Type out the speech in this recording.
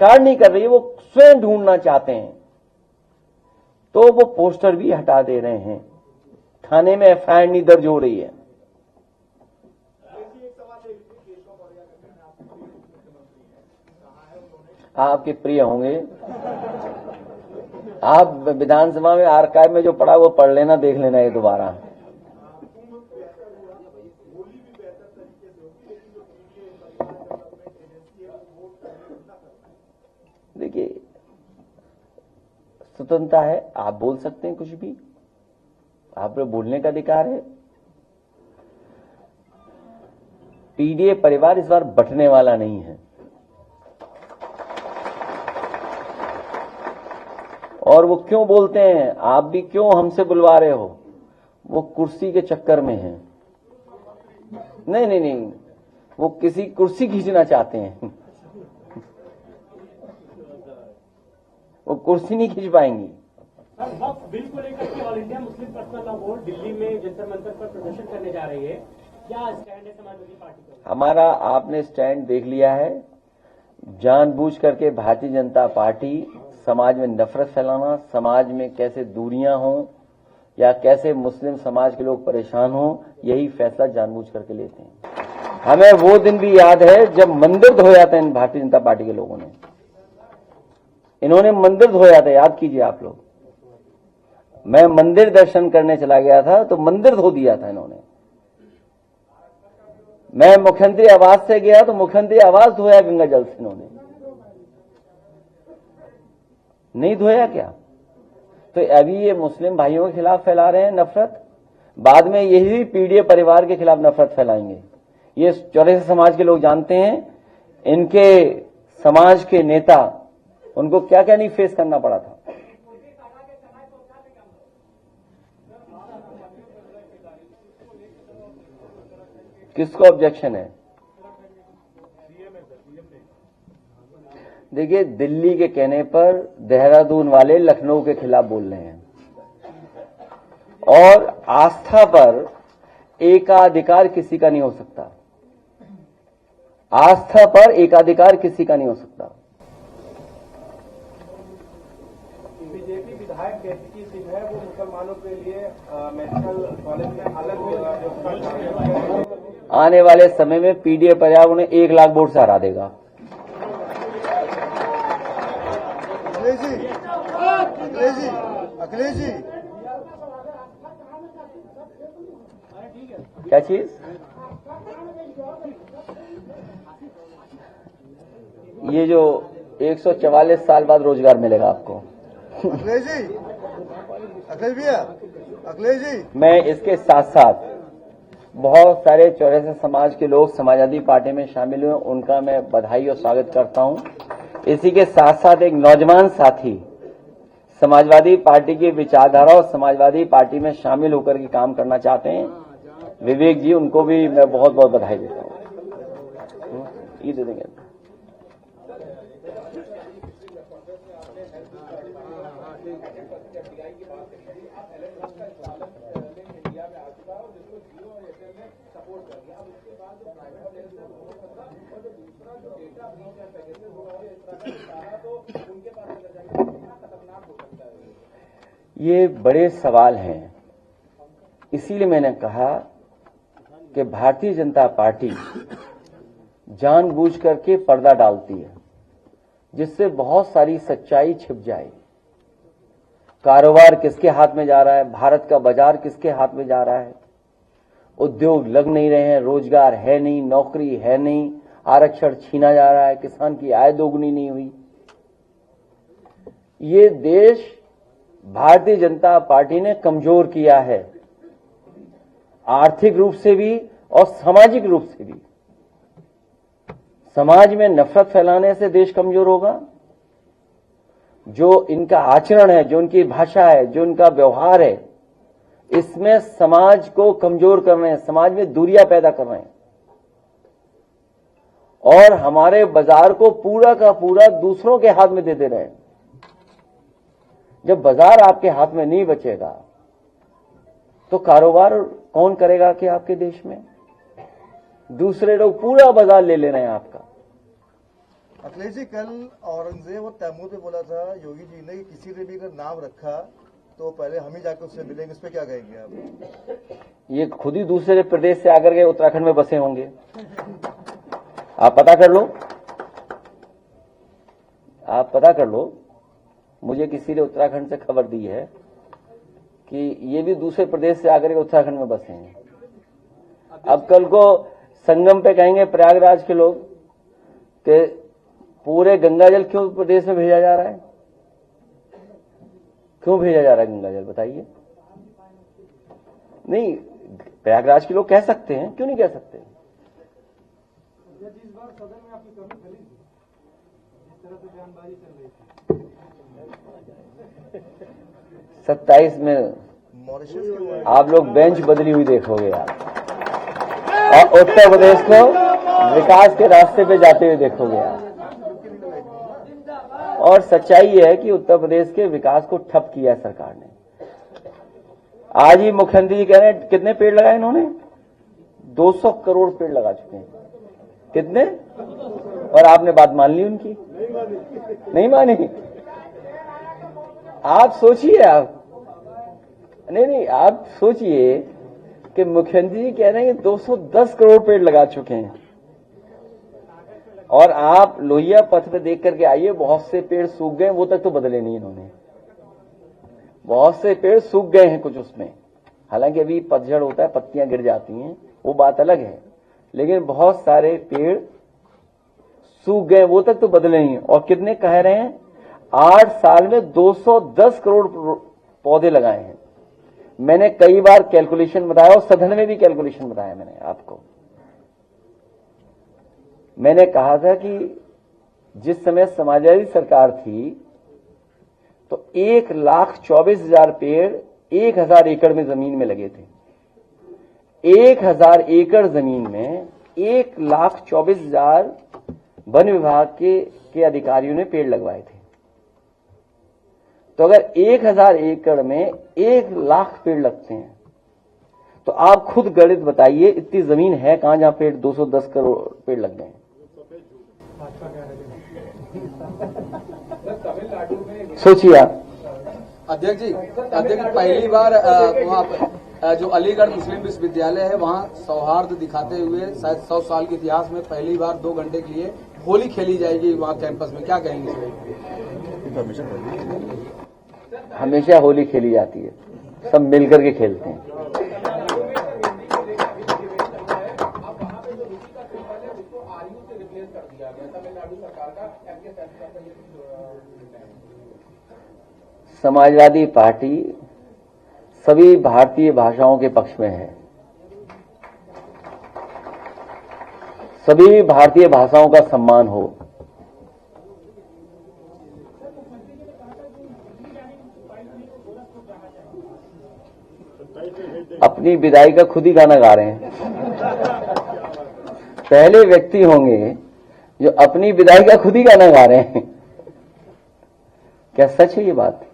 सरकार नहीं कर रही है, वो स्वयं ढूंढना चाहते हैं, तो वो पोस्टर भी हटा दे रहे हैं। थाने में एफआईआर नहीं दर्ज हो रही है। आपके प्रिय होंगे, आप विधानसभा में आर्काइव में जो पढ़ा वो पढ़ लेना, देख लेना ये दोबारा। देखिए, स्वतंत्रता है, आप बोल सकते हैं कुछ भी, आप पे बोलने का अधिकार है। पीडीए परिवार इस बार बंटने वाला नहीं है, और वो क्यों बोलते हैं, आप भी क्यों हमसे बुलवा रहे हो, वो कुर्सी के चक्कर में है। नहीं नहीं नहीं, वो किसी कुर्सी खींचना चाहते हैं, वो कुर्सी नहीं खींच पाएंगी। बिल को लेकर के all India Muslim personal law board Delhi में जंतर मंतर पर प्रदर्शन करने जा रही है, क्या स्टैंड है समाजवादी पार्टी का? हमारा आपने स्टैंड देख लिया है। जानबूझ करके भारतीय जनता पार्टी समाज में नफरत फैलाना, समाज में कैसे दूरियां हों या कैसे मुस्लिम समाज के लोग परेशान हों, यही फैसला जानबूझ करके लेते हैं। हमें वो दिन भी याद है जब मंदिर धोया था इन भारतीय जनता पार्टी के लोगों ने, इन्होंने मंदिर धोया था, याद कीजिए आप लोग। मैं मंदिर दर्शन करने चला गया था तो मंदिर धो दिया था इन्होंने। मैं मुख्यमंत्री आवास से गया तो मुख्यमंत्री आवास धोया गंगा जल से इन्होंने, नहीं धोया क्या? तो अभी ये मुस्लिम भाइयों के खिलाफ फैला रहे हैं नफरत, बाद में यही पीडीए परिवार के खिलाफ नफरत फैलाएंगे। ये चौरासी समाज के लोग जानते हैं, इनके समाज के नेता, उनको क्या क्या नहीं फेस करना पड़ा था। किसको ऑब्जेक्शन है? देखिए, दिल्ली के कहने पर देहरादून वाले लखनऊ के खिलाफ बोल रहे हैं, और आस्था पर एकाधिकार किसी का नहीं हो सकता। आस्था पर एकाधिकार किसी का नहीं हो सकता। बीजेपी विधायक केतकी सिंह है, वो मुसलमानों के लिए मेडिकल कॉलेज में अलग आने वाले समय में पीडीए परिवार उन्हें 1 लाख वोट से हरा देगा। अखिलेश जी क्या चीज? ये जो 144 साल बाद रोजगार मिलेगा आपको। अखिलेश जी, अखिलेश भैया, अखिलेश जी, मैं इसके साथ साथ बहुत सारे चौरासी समाज के लोग समाजवादी पार्टी में शामिल हुए, उनका मैं बधाई और स्वागत करता हूं। इसी के साथ साथ एक नौजवान साथी समाजवादी पार्टी की विचारधारा और समाजवादी पार्टी में शामिल होकर के काम करना चाहते हैं, विवेक जी, उनको भी मैं बहुत बहुत बधाई देता हूं। ये दे देंगे। ये बड़े सवाल हैं, इसीलिए मैंने कहा कि भारतीय जनता पार्टी जानबूझ करके पर्दा डालती है, जिससे बहुत सारी सच्चाई छिप जाए। कारोबार किसके हाथ में जा रहा है, भारत का बाजार किसके हाथ में जा रहा है, उद्योग लग नहीं रहे हैं, रोजगार है नहीं, नौकरी है नहीं, आरक्षण छीना जा रहा है, किसान की आय दोगुनी नहीं हुई। ये देश भारतीय जनता पार्टी ने कमजोर किया है, आर्थिक रूप से भी और सामाजिक रूप से भी। समाज में नफरत फैलाने से देश कमजोर होगा। जो इनका आचरण है, जो इनकी भाषा है, जो इनका व्यवहार है, इसमें समाज को कमजोर कर रहे हैं, समाज में दूरियां पैदा कर रहे हैं, और हमारे बाजार को पूरा का पूरा दूसरों के हाथ में दे दे रहे हैं। जब बाजार आपके हाथ में नहीं बचेगा तो कारोबार कौन करेगा कि आपके देश में? दूसरे लोग पूरा बाजार ले रहे हैं आपका। अखिलेश जी, कल औरंगजेब और तैमूर पे बोला था योगी जी ने कि किसी ने भी अगर नाम रखा तो पहले हम ही जाकर उससे मिलेंगे, इस पे क्या कहेंगे आप? ये खुद ही दूसरे प्रदेश से आकर के उत्तराखंड में बसे होंगे, आप पता कर लो, आप पता कर लो। मुझे किसी ने उत्तराखंड से खबर दी है कि ये भी दूसरे प्रदेश से आकर के उत्तराखंड में बसे हैं। अब कल को संगम पे कहेंगे प्रयागराज के लोग कि पूरे गंगा जल क्यों प्रदेश में भेजा जा रहा है, क्यों भेजा जा रहा है गंगा जल, बताइए। नहीं, प्रयागराज के लोग कह सकते हैं, क्यों नहीं कह सकते? इस बार सदन में आपकी कमी खली थी, जिस तरह से बयानबाजी चल रही थी। 27 में मॉरिशस आप लोग बेंच बदली हुई देखोगे यार, और उत्तर प्रदेश को विकास के रास्ते पे जाते हुए देखोगे यार। और सच्चाई ये है कि उत्तर प्रदेश के विकास को ठप किया है सरकार ने। आज ही मुख्यमंत्री जी कह रहे हैं कितने पेड़ लगाए इन्होंने, 200 करोड़ पेड़ लगा चुके हैं। कितने? और आपने बात मान ली उनकी? नहीं मानी। आप सोचिए, आप नहीं, आप सोचिए कि मुख्यमंत्री जी कह रहे हैं कि 210 करोड़ पेड़ लगा चुके हैं, और आप लोहिया पथ पे देख करके आइए, बहुत से पेड़ सूख गए, वो तक तो बदले नहीं इन्होंने। बहुत से पेड़ सूख गए हैं कुछ उसमें, हालांकि अभी पतझड़ होता है, पत्तियां गिर जाती हैं, वो बात अलग है, लेकिन बहुत सारे पेड़ सूख गए, वो तक तो बदले नहीं। और कितने कह रहे हैं? 8 साल में 210 करोड़ पौधे लगाए हैं। मैंने कई बार कैलकुलेशन बताया, और सदन में भी कैलकुलेशन बताया मैंने आपको। मैंने कहा था कि जिस समय समाजवादी सरकार थी तो 1,24,000 पेड़ 1,000 एकड़ में जमीन में लगे थे। 1,000 एकड़ जमीन में 1,24,000 वन विभाग के अधिकारियों ने पेड़ लगवाए थे। तो अगर 1,000 एकड़ में 1,00,000 पेड़ लगते हैं तो आप खुद गणित बताइए, इतनी जमीन है कहां जहां पेड़ 210 करोड़ पेड़ लग गए हैं। सोचिए आप। अध्यक्ष जी, पहली बार वहाँ जो अलीगढ़ मुस्लिम विश्वविद्यालय है वहाँ सौहार्द दिखाते हुए शायद 100 साल के इतिहास में पहली बार 2 घंटे के लिए होली खेली जाएगी वहाँ कैंपस में, क्या कहेंगे? हमेशा होली खेली जाती है, सब मिलकर के खेलते हैं। समाजवादी पार्टी सभी भारतीय भाषाओं के पक्ष में है, सभी भारतीय भाषाओं का सम्मान हो। अपनी विदाई का खुद ही गाना गा रहे हैं। पहले व्यक्ति होंगे जो अपनी विदाई का खुद ही गाना गा रहे हैं। क्या सच है ये बात?